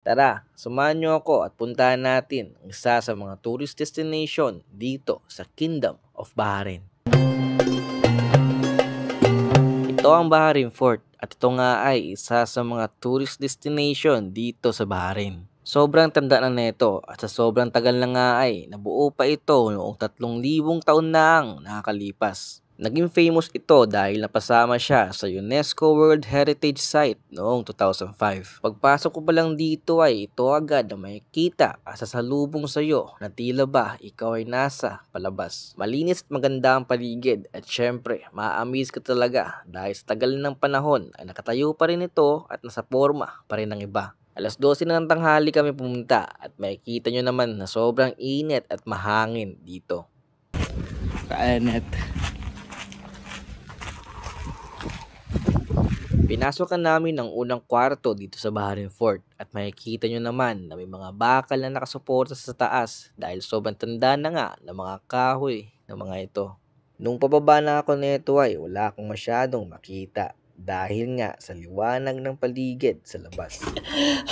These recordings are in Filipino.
Tara, samahan niyo ako at puntahan natin ang isa sa mga tourist destination dito sa Kingdom of Bahrain. Ito ang Bahrain Fort at ito nga ay isa sa mga tourist destination dito sa Bahrain. Sobrang tanda na nito at sa sobrang tagal na nga ay nabuo pa ito noong 3,000 taon na ang nakakalipas. Naging famous ito dahil napasama siya sa UNESCO World Heritage Site noong 2005. Pagpasok ko pa lang dito ay ito agad na makikita at sasalubong sa iyo na tila ba ikaw ay nasa palabas. Malinis at maganda ang paligid at syempre ma-amaze ka talaga dahil sa tagal ng panahon ay nakatayo pa rin ito at nasa forma pa rin ng iba. Alas 12 na ng tanghali kami pumunta at makikita nyo naman na sobrang init at mahangin dito. Kainit. Pinasokan namin ang unang kwarto dito sa Bahrain Fort at makikita nyo naman na may mga bakal na nakasuporta sa taas dahil sobrang tanda na nga ng mga kahoy ng mga ito. Nung pababa na ako nito ay wala akong masyadong makita dahil nga sa liwanag ng paligid sa labas.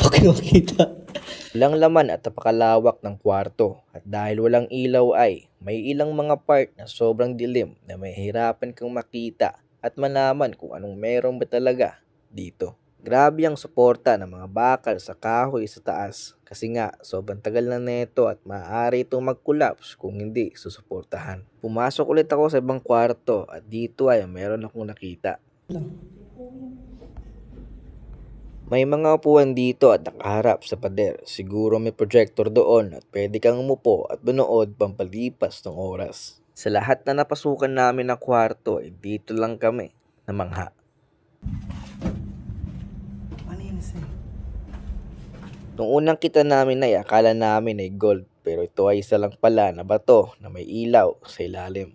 Okay, makita. Walang laman at napakalawak ng kwarto at dahil walang ilaw ay may ilang mga part na sobrang dilim na mahihirapan kang makita at malaman kung anong meron ba talaga dito. Grabe ang suporta ng mga bakal sa kahoy sa taas kasi nga sobrang tagal na neto at maaari itong mag-collapse kung hindi susuportahan. Pumasok ulit ako sa ibang kwarto at dito ay meron akong nakita. May mga upuan dito at nakaharap sa pader. Siguro may projector doon at pwede kang umupo at manood pampalipas ng oras. Sa lahat na napasukan namin na kwarto ay dito lang kami namangha. Nung unang kita namin ay akala namin ay gold pero ito ay isa lang pala na bato na may ilaw sa ilalim.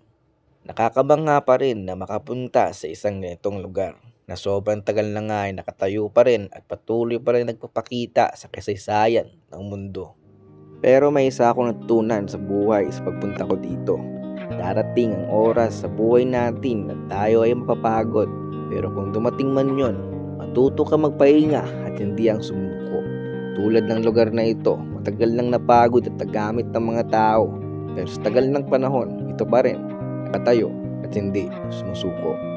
Nakakabangga pa rin na makapunta sa isang ganitong lugar na sobrang tagal na nga ay nakatayo pa rin at patuloy pa rin nagpapakita sa kasaysayan ng mundo. Pero may isa akong natutunan sa buhay sa pagpunta ko dito. Darating ang oras sa buhay natin na tayo ay mapapagod. Pero kung dumating man yon, matuto ka magpahinga at hindi ang sumuko. Tulad ng lugar na ito, matagal nang napagod at nagamit ng mga tao. Pero sa tagal ng panahon, ito pa rin, nakatayo at hindi sumusuko.